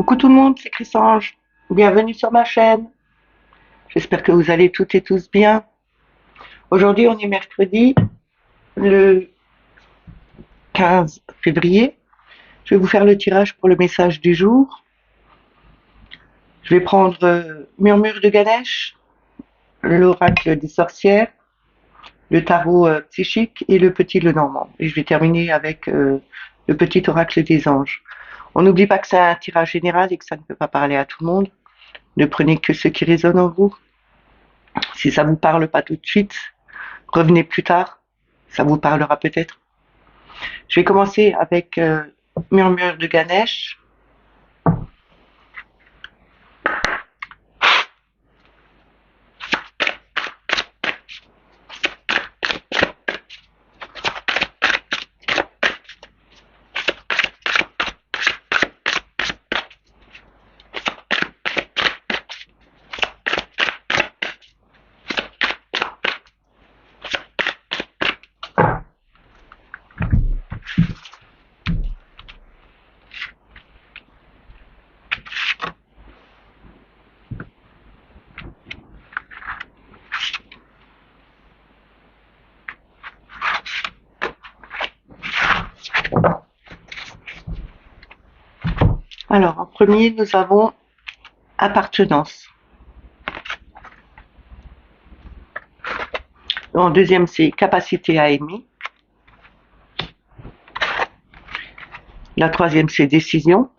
Coucou tout le monde, c'est Chrysange. Bienvenue sur ma chaîne. J'espère que vous allez toutes et tous bien. Aujourd'hui, on est mercredi, le 15 février. Je vais vous faire le tirage pour le message du jour. Je vais prendre Murmure de Ganesh, l'oracle des sorcières, le tarot psychique et le petit Lenormand. Et je vais terminer avec le petit oracle des anges. On n'oublie pas que c'est un tirage général et que ça ne peut pas parler à tout le monde. Ne prenez que ce qui résonne en vous. Si ça vous parle pas tout de suite, revenez plus tard, ça vous parlera peut-être. Je vais commencer avec Murmure de Ganesh. Alors, en premier, nous avons appartenance. En deuxième, c'est capacité à aimer. La troisième, c'est décision.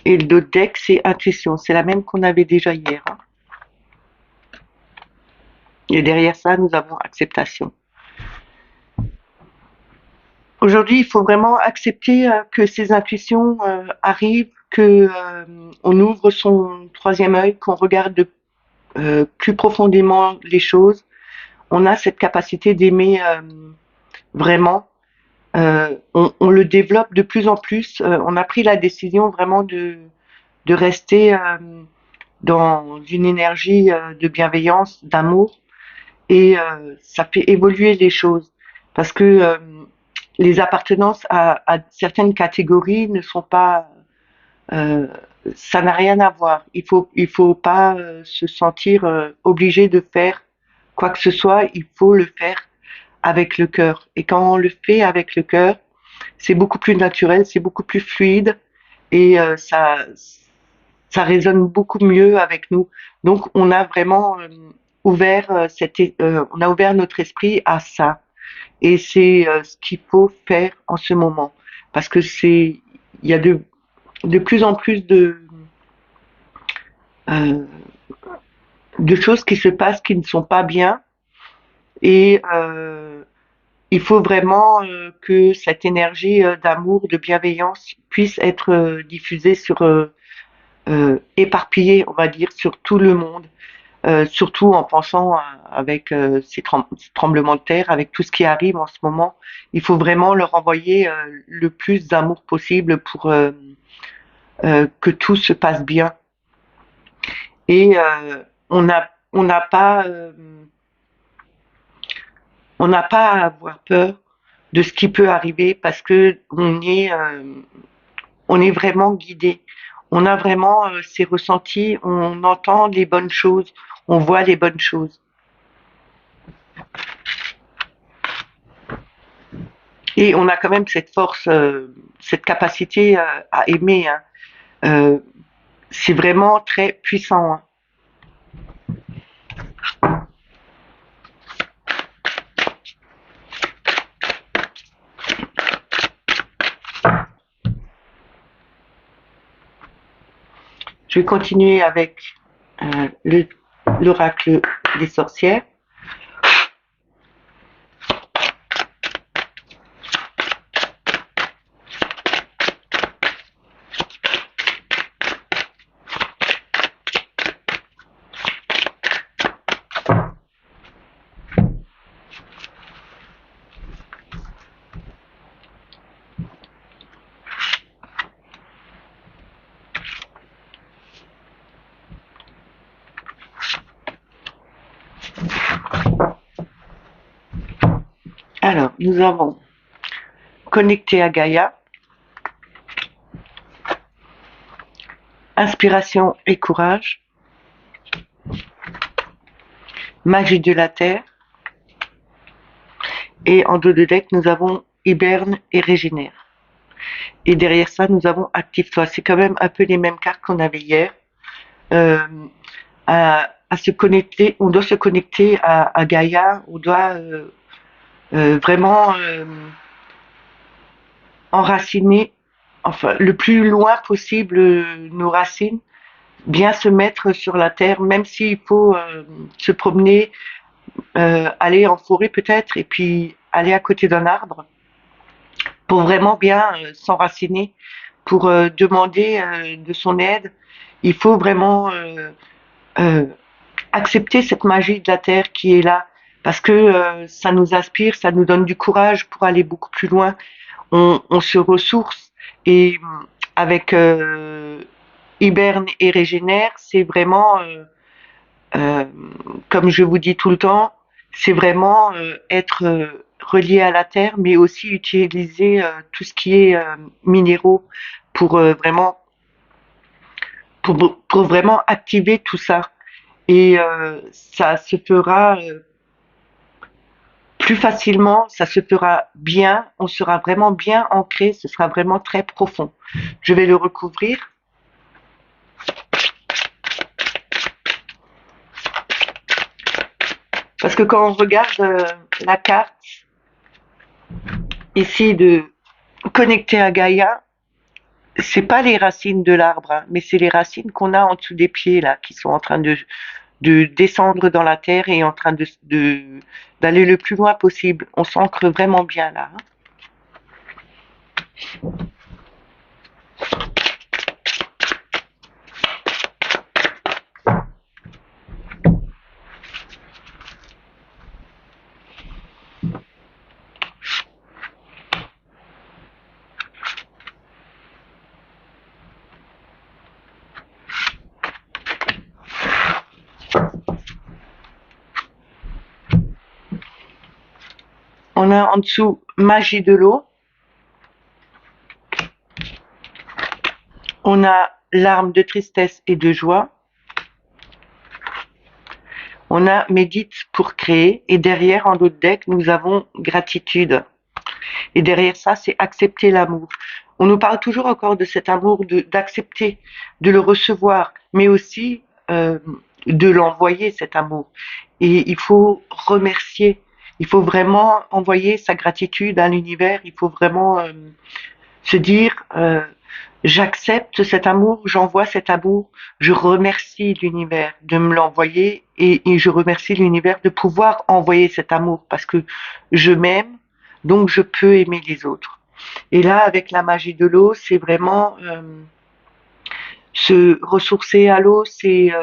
Et le deck, c'est intuition. C'est la même qu'on avait déjà hier. Et derrière ça, nous avons acceptation. Aujourd'hui, il faut vraiment accepter que ces intuitions arrivent, que on ouvre son troisième œil, qu'on regarde plus profondément les choses. On a cette capacité d'aimer vraiment. On le développe de plus en plus. On a pris la décision vraiment de rester dans une énergie de bienveillance, d'amour, et ça fait évoluer les choses parce que les appartenances à certaines catégories ne sont pas ça n'a rien à voir. Il faut pas se sentir obligé de faire quoi que ce soit. Il faut le faire avec le cœur. Et quand on le fait avec le cœur, c'est beaucoup plus naturel, c'est beaucoup plus fluide et ça résonne beaucoup mieux avec nous. Donc on a vraiment ouvert on a ouvert notre esprit à ça. Et c'est ce qu'il faut faire en ce moment parce que il y a de plus en plus euh, de choses qui se passent qui ne sont pas bien et il faut vraiment que cette énergie d'amour, de bienveillance puisse être diffusée éparpillée, on va dire, sur tout le monde, surtout en pensant avec ces tremblements de terre, avec tout ce qui arrive en ce moment. Il faut vraiment leur envoyer le plus d'amour possible pour que tout se passe bien. Et on n'a pas à avoir peur de ce qui peut arriver parce que on est vraiment guidé. On a vraiment ces ressentis, on entend les bonnes choses, on voit les bonnes choses. Et on a quand même cette force, cette capacité à aimer. Hein. C'est vraiment très puissant. Hein. Je vais continuer avec l'oracle des sorcières. Alors, nous avons connecté à Gaïa, inspiration et courage, magie de la terre, et en dos de deck, nous avons hiberne et régénère. Et derrière ça, nous avons active-toi. C'est quand même un peu les mêmes cartes qu'on avait hier. Euh, à se connecter, on doit se connecter à Gaïa, on doit vraiment enraciner, enfin le plus loin possible nos racines, bien se mettre sur la terre, même s'il faut se promener, aller en forêt peut-être, et puis aller à côté d'un arbre, pour vraiment bien s'enraciner, pour demander de son aide. Il faut vraiment euh, accepter cette magie de la terre qui est là, parce que ça nous inspire, ça nous donne du courage pour aller beaucoup plus loin. On se ressource et avec hiberne et régénère, c'est vraiment, euh, comme je vous dis tout le temps, c'est vraiment être relié à la terre, mais aussi utiliser tout ce qui est minéraux pour vraiment pour vraiment activer tout ça. Et ça se fera plus facilement, ça se fera bien, on sera vraiment bien ancré, ce sera vraiment très profond. Je vais le recouvrir. Parce que quand on regarde la carte ici de connecter à Gaïa, c'est pas les racines de l'arbre, hein, mais c'est les racines qu'on a en dessous des pieds là, qui sont en train de descendre dans la terre et en train d'aller le plus loin possible. On s'ancre vraiment bien là. Hein. On a en dessous magie de l'eau. On a larmes de tristesse et de joie. On a médite pour créer. Et derrière, en d'autres decks, nous avons gratitude. Et derrière ça, c'est accepter l'amour. On nous parle toujours encore de cet amour, d'accepter, de le recevoir, mais aussi de l'envoyer, cet amour. Et il faut remercier. Il faut vraiment envoyer sa gratitude à l'univers. Il faut vraiment se dire j'accepte cet amour, j'envoie cet amour, je remercie l'univers de me l'envoyer et je remercie l'univers de pouvoir envoyer cet amour parce que je m'aime, donc je peux aimer les autres. Et là, avec la magie de l'eau, c'est vraiment se ressourcer à l'eau, c'est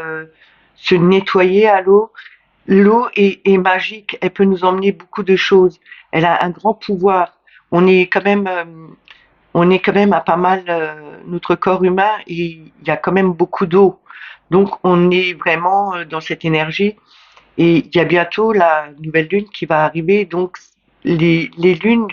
se nettoyer à l'eau. L'eau est magique, elle peut nous emmener beaucoup de choses. Elle a un grand pouvoir. On est quand même on est quand même à pas mal, notre corps humain, il y a quand même beaucoup d'eau. Donc on est vraiment dans cette énergie. Et il y a bientôt la nouvelle lune qui va arriver. Donc les lunes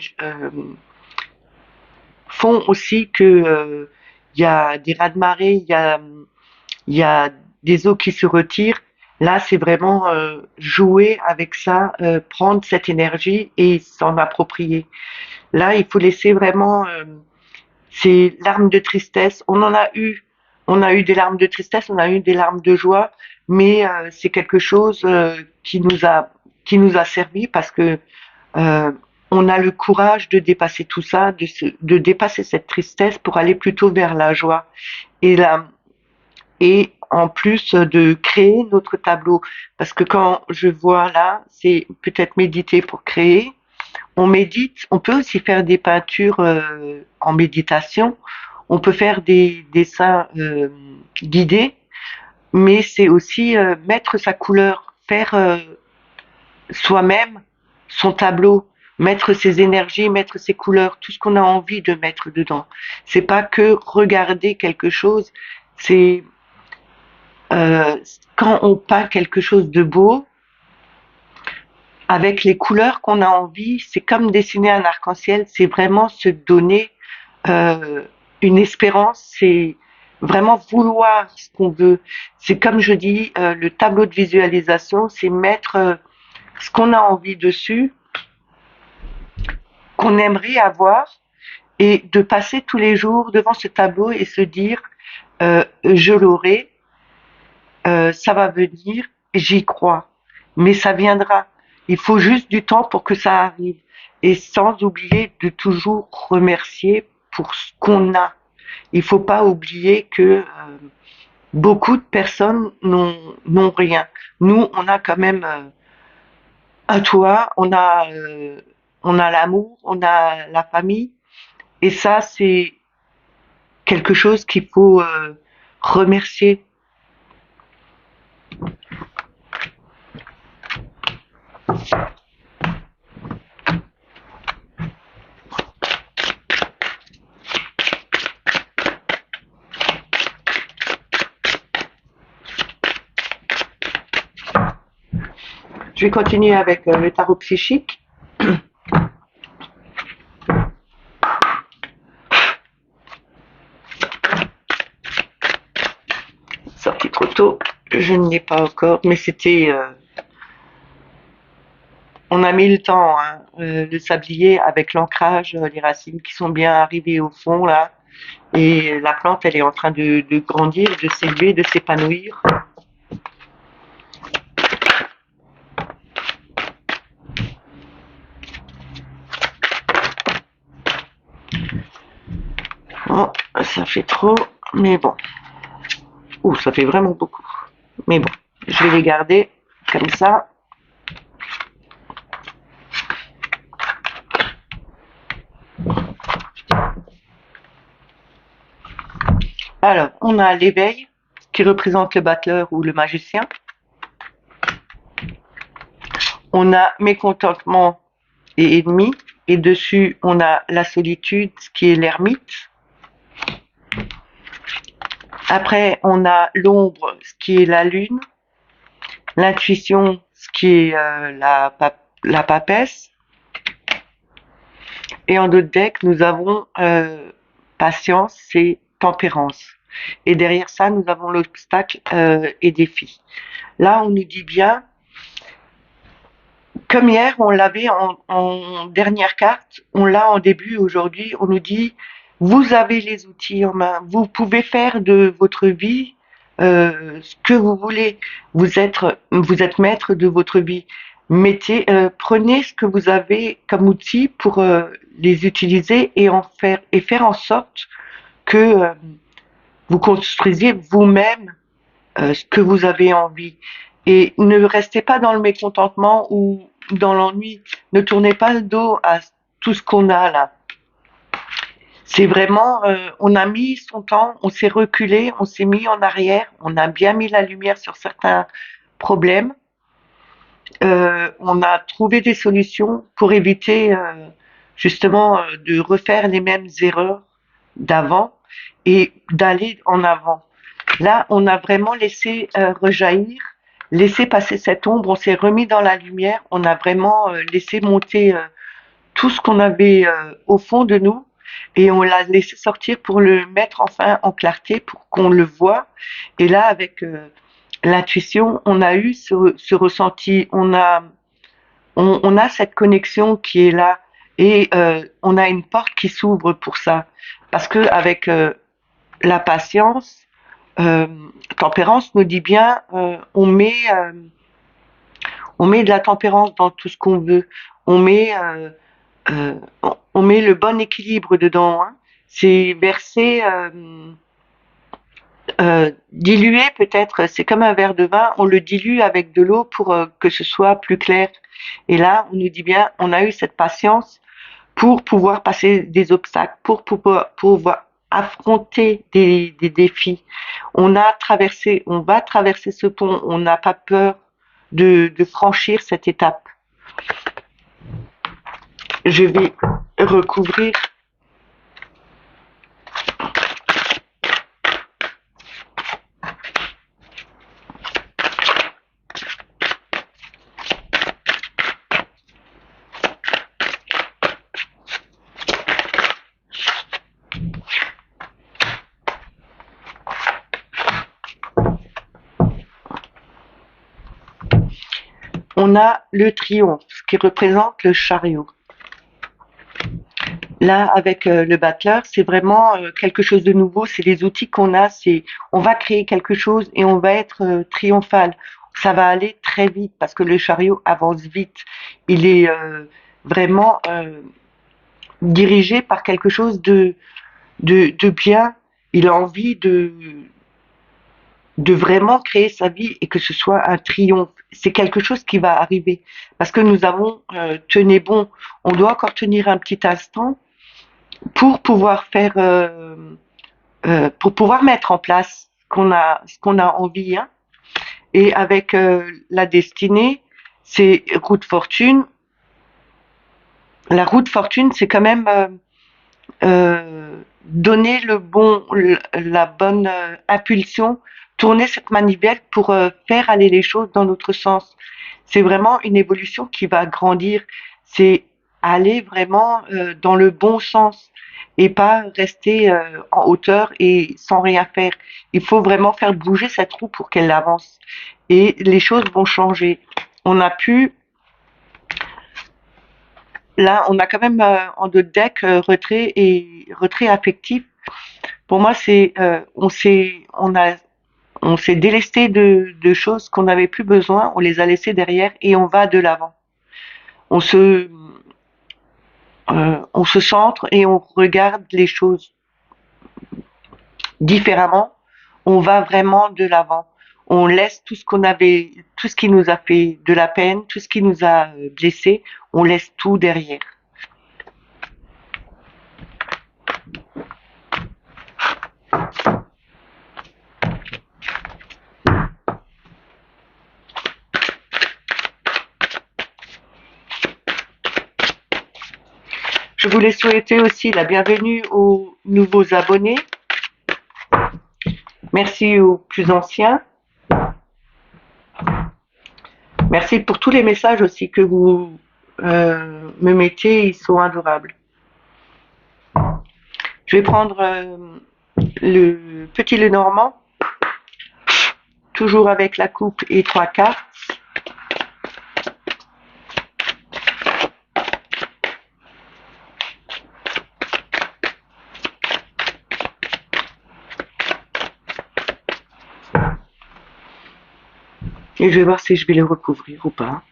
font aussi que il y a des raz-de-marée, il y a des eaux qui se retirent. Là, c'est vraiment jouer avec ça, prendre cette énergie et s'en approprier. Là, il faut laisser vraiment ces larmes de tristesse. On a eu des larmes de tristesse, on a eu des larmes de joie, mais c'est quelque chose qui nous a servi parce que euh, on a le courage de dépasser tout ça, de dépasser cette tristesse pour aller plutôt vers la joie. Et là, et en plus de créer notre tableau, parce que quand je vois là, c'est peut-être méditer pour créer, on médite, on peut aussi faire des peintures en méditation, on peut faire des dessins guidés, mais c'est aussi mettre sa couleur, faire soi-même son tableau, mettre ses énergies, mettre ses couleurs, tout ce qu'on a envie de mettre dedans. C'est pas que regarder quelque chose, c'est euh, quand on peint quelque chose de beau, avec les couleurs qu'on a envie, c'est comme dessiner un arc-en-ciel, c'est vraiment se donner euh, une espérance, c'est vraiment vouloir ce qu'on veut. C'est comme je dis, le tableau de visualisation, c'est mettre ce qu'on a envie dessus, qu'on aimerait avoir, et de passer tous les jours devant ce tableau et se dire, je l'aurai, ça va venir, j'y crois, mais ça viendra. Il faut juste du temps pour que ça arrive. Et sans oublier de toujours remercier pour ce qu'on a. Il faut pas oublier que beaucoup de personnes n'ont rien. Nous, on a quand même un toit, on a l'amour, on a la famille, et ça, c'est quelque chose qu'il faut remercier. Je vais continuer avec le tarot psychique. Sorti trop tôt, je ne l'ai pas encore, mais c'était on a mis le temps, hein, le sablier avec l'ancrage, les racines qui sont bien arrivées au fond là, et la plante elle est en train de grandir, de s'élever, de s'épanouir. Oh, ça fait trop, mais bon. Ouh, ça fait vraiment beaucoup. Mais bon, je vais les garder comme ça. Alors, on a l'éveil qui représente le battleur ou le magicien. On a mécontentement et ennemi. Et dessus, on a la solitude qui est l'ermite. Après, on a l'ombre, ce qui est la lune. L'intuition, ce qui est la papesse. Et en d'autres decks, nous avons patience et tempérance. Et derrière ça, nous avons l'obstacle et défi. Là, on nous dit bien, comme hier, on l'avait en dernière carte, on l'a en début aujourd'hui, on nous dit, vous avez les outils en main, vous pouvez faire de votre vie ce que vous voulez, vous êtes maître de votre vie. Prenez ce que vous avez comme outils pour les utiliser et faire en sorte que vous construisiez vous-même ce que vous avez envie. Et ne restez pas dans le mécontentement ou dans l'ennui. Ne tournez pas le dos à tout ce qu'on a là. C'est vraiment, on a mis son temps, on s'est reculé, on s'est mis en arrière, on a bien mis la lumière sur certains problèmes. On a trouvé des solutions pour éviter justement de refaire les mêmes erreurs d'avant et d'aller en avant. Là, on a vraiment laissé rejaillir, laissé passer cette ombre, on s'est remis dans la lumière, on a vraiment laissé monter tout ce qu'on avait au fond de nous et on l'a laissé sortir pour le mettre enfin en clarté, pour qu'on le voit. Et là, avec l'intuition, on a eu ce ressenti, on a cette connexion qui est là et on a une porte qui s'ouvre pour ça. Parce que avec la patience, euh, tempérance nous dit bien, on met de la tempérance dans tout ce qu'on veut. On met, euh, on met le bon équilibre dedans. Hein. C'est versé, dilué peut-être. C'est comme un verre de vin. On le dilue avec de l'eau pour que ce soit plus clair. Et là, on nous dit bien, on a eu cette patience pour pouvoir passer des obstacles, pour pouvoir affronter des défis. On va traverser ce pont, on n'a pas peur de franchir cette étape. Je vais recouvrir. on a le triomphe, ce qui représente le chariot. Là, avec le Battler, c'est vraiment quelque chose de nouveau. C'est les outils qu'on a. C'est on va créer quelque chose et on va être triomphal. Ça va aller très vite parce que le chariot avance vite. Il est vraiment dirigé par quelque chose de bien. Il a envie de vraiment créer sa vie et que ce soit un triomphe. C'est quelque chose qui va arriver parce que nous avons tenu bon. On doit encore tenir un petit instant pour pouvoir faire, pour pouvoir mettre en place ce qu'on a envie. Hein. Et avec la destinée, c'est route fortune. La route fortune, c'est quand même donner la bonne impulsion, tourner cette manivelle pour faire aller les choses dans notre sens. C'est vraiment une évolution qui va grandir. C'est aller vraiment dans le bon sens et pas rester en hauteur et sans rien faire. Il faut vraiment faire bouger cette roue pour qu'elle avance. Et les choses vont changer. On a pu, là, on a quand même en deux decks retrait et retrait affectif. Pour moi, c'est on s'est délesté de choses qu'on n'avait plus besoin, on les a laissées derrière et on va de l'avant. On se on se centre et on regarde les choses différemment. On va vraiment de l'avant. On laisse tout ce qu'on avait, tout ce qui nous a fait de la peine, tout ce qui nous a blessés, on laisse tout derrière. Je voulais souhaiter aussi la bienvenue aux nouveaux abonnés. Merci aux plus anciens. Merci pour tous les messages aussi que vous me mettez, ils sont adorables. Je vais prendre le petit Lenormand, toujours avec la coupe et 3 cartes. Et je vais voir si je vais le recouvrir ou pas.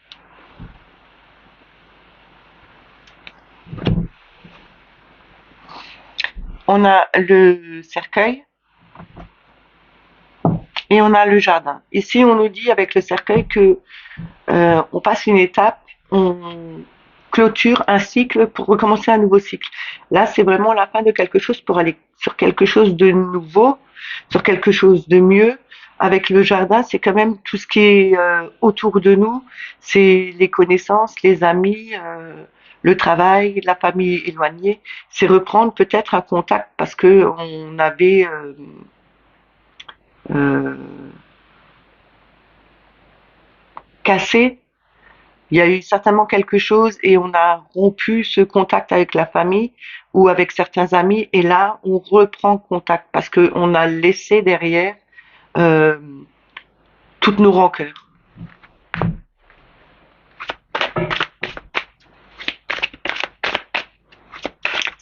On a le cercueil et on a le jardin. Ici, on nous dit avec le cercueil que on passe une étape, on clôture un cycle pour recommencer un nouveau cycle. Là, c'est vraiment la fin de quelque chose pour aller sur quelque chose de nouveau, sur quelque chose de mieux. Avec le jardin, c'est quand même tout ce qui est autour de nous, c'est les connaissances, les amis, le travail, la famille éloignée. C'est reprendre peut-être un contact parce que on avait euh, cassé. Il y a eu certainement quelque chose et on a rompu ce contact avec la famille ou avec certains amis et là on reprend contact parce qu'on a laissé derrière euh, toutes nos rancœurs.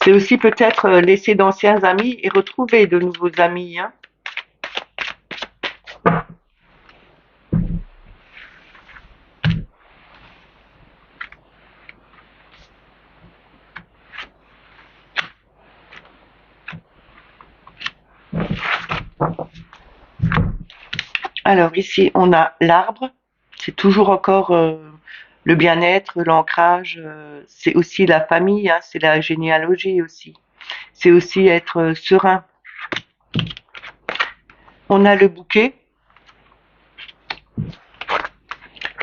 C'est aussi peut-être laisser d'anciens amis et retrouver de nouveaux amis. Hein. Alors ici on a l'arbre, c'est toujours encore le bien-être, l'ancrage, c'est aussi la famille, hein, c'est la généalogie aussi. C'est aussi être serein. On a le bouquet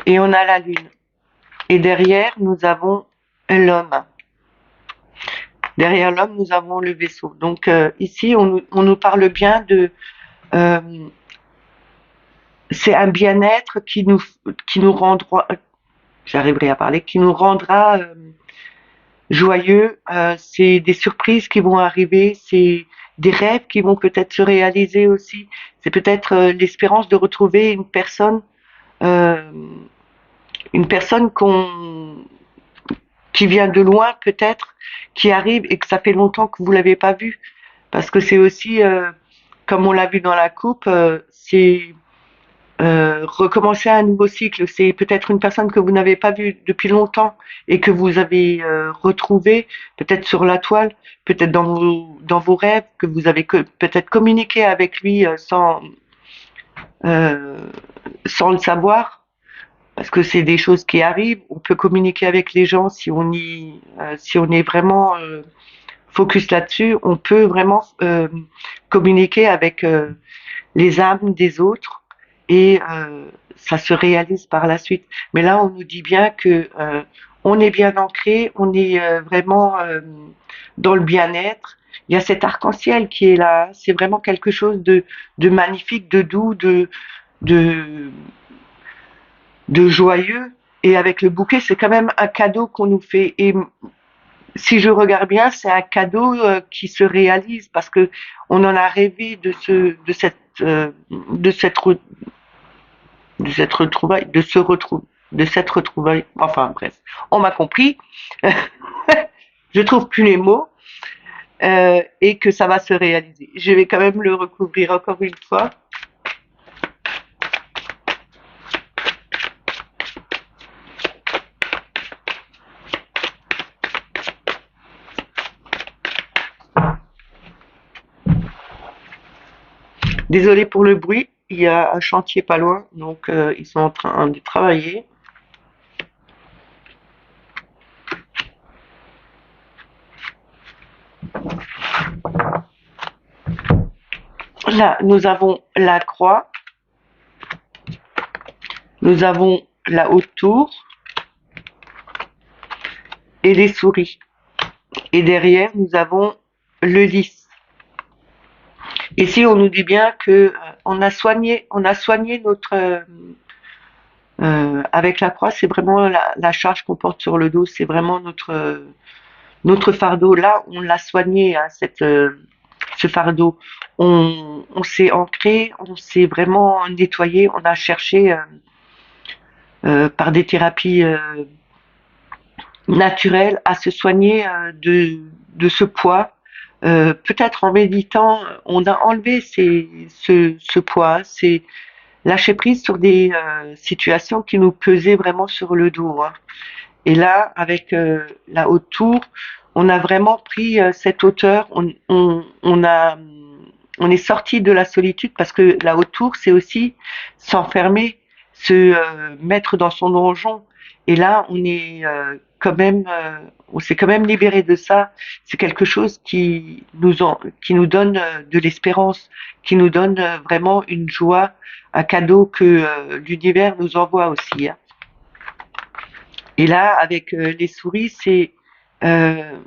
et on a la lune. Et derrière, nous avons l'homme. Derrière l'homme, nous avons le vaisseau. Donc ici, on nous parle bien de... c'est un bien-être qui nous rendra... J'arriverai à parler, qui nous rendra joyeux. C'est des surprises qui vont arriver, c'est des rêves qui vont peut-être se réaliser aussi. C'est peut-être l'espérance de retrouver une personne une personne qui vient de loin peut-être, qui arrive et que ça fait longtemps que vous l'avez pas vue. Parce que c'est aussi, comme on l'a vu dans la coupe, c'est recommencer un nouveau cycle. C'est peut-être une personne que vous n'avez pas vue depuis longtemps et que vous avez retrouvée, peut-être sur la toile, peut-être dans vos rêves, que vous avez peut-être communiqué avec lui euh, sans le savoir, parce que c'est des choses qui arrivent. On peut communiquer avec les gens si on est vraiment focus là-dessus. On peut vraiment communiquer avec les âmes des autres et ça se réalise par la suite. Mais là, on nous dit bien que on est bien ancré, on est vraiment dans le bien-être. Il y a cet arc-en-ciel qui est là. C'est vraiment quelque chose de magnifique, de doux, de, de joyeux. Et avec le bouquet, c'est quand même un cadeau qu'on nous fait. Et si je regarde bien, c'est un cadeau qui se réalise parce que on en a rêvé de cette retrouvaille, de cette retrouvaille. Enfin bref, on m'a compris. Je trouve plus les mots et que ça va se réaliser. Je vais quand même le recouvrir encore une fois. Désolée pour le bruit, il y a un chantier pas loin, donc ils sont en train de travailler. Là, nous avons la croix, nous avons la haute tour et les souris. Et derrière, nous avons le lys. Ici, on nous dit bien que on a soigné notre avec la croix, c'est vraiment la charge qu'on porte sur le dos, c'est vraiment notre fardeau. Là, on l'a soigné, hein, ce fardeau. On s'est ancré, on s'est vraiment nettoyé, on a cherché par des thérapies naturelles à se soigner de ce poids. Peut-être en méditant, on a enlevé ce poids, c'est lâcher prise sur des situations qui nous pesaient vraiment sur le dos, hein. Et là, avec la haute tour, on a vraiment pris cette hauteur. On est sorti de la solitude parce que la haute tour, c'est aussi s'enfermer, se mettre dans son donjon. Et là, on s'est quand même libéré de ça. C'est quelque chose qui nous donne de l'espérance, qui nous donne vraiment une joie, un cadeau que l'univers nous envoie aussi, hein. Et là, avec les souris, c'est euh,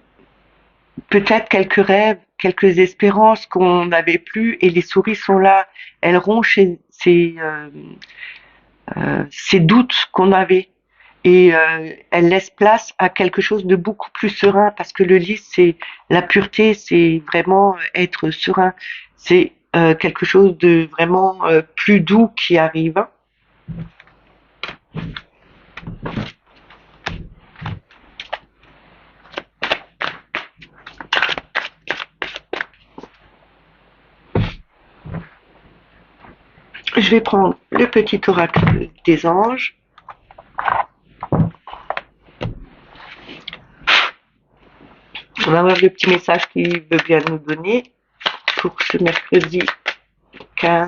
peut-être quelques rêves, quelques espérances qu'on n'avait plus, et les souris sont là. Elles rongent ces doutes qu'on avait, et elles laissent place à quelque chose de beaucoup plus serein, parce que le lys, c'est la pureté, c'est vraiment être serein. C'est quelque chose de vraiment plus doux qui arrive. Je vais prendre le petit oracle des anges. On va voir le petit message qu'il veut bien nous donner pour ce mercredi 15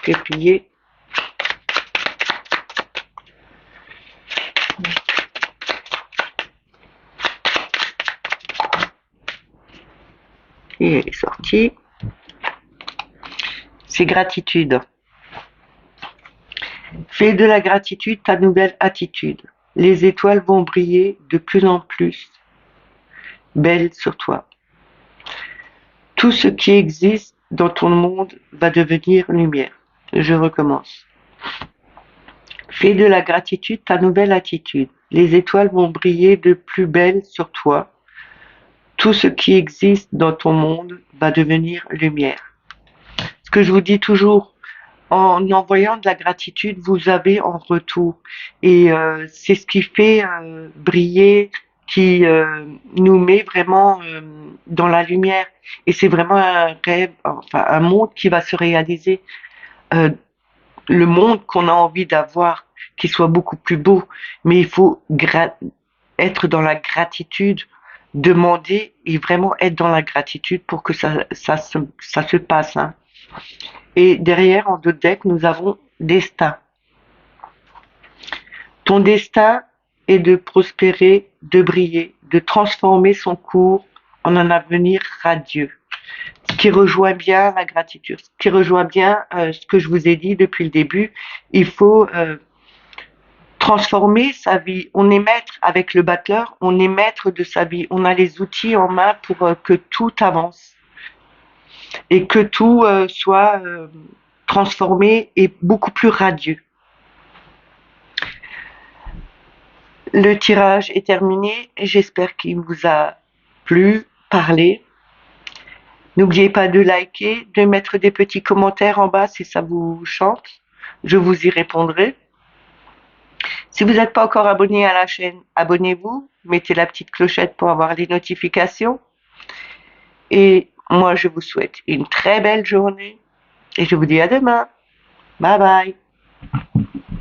février. Et elle est sortie. C'est gratitude. Fais de la gratitude ta nouvelle attitude. Les étoiles vont briller de plus en plus belles sur toi. Tout ce qui existe dans ton monde va devenir lumière. Je recommence. Fais de la gratitude ta nouvelle attitude. Les étoiles vont briller de plus belle sur toi. Tout ce qui existe dans ton monde va devenir lumière. Ce que je vous dis toujours, en envoyant de la gratitude, vous avez en retour. Et c'est ce qui fait briller, qui nous met vraiment dans la lumière. Et c'est vraiment un rêve, enfin un monde qui va se réaliser. Euh, le monde qu'on a envie d'avoir, qui soit beaucoup plus beau. Mais il faut être dans la gratitude, demander et vraiment être dans la gratitude pour que ça se passe. Hein. Et derrière, en deux decks, nous avons destin. Ton destin est de prospérer, de briller, de transformer son cours en un avenir radieux. Ce qui rejoint bien la gratitude, ce qui rejoint bien ce que je vous ai dit depuis le début. Il faut transformer sa vie. On est maître avec le battleur, on est maître de sa vie. On a les outils en main pour que tout avance et que tout soit transformé et beaucoup plus radieux. Le tirage est terminé et j'espère qu'il vous a plu, parlé. N'oubliez pas de liker, de mettre des petits commentaires en bas si ça vous chante. Je vous y répondrai. Si vous n'êtes pas encore abonné à la chaîne, abonnez-vous, mettez la petite clochette pour avoir les notifications. Et moi, je vous souhaite une très belle journée et je vous dis à demain. Bye bye.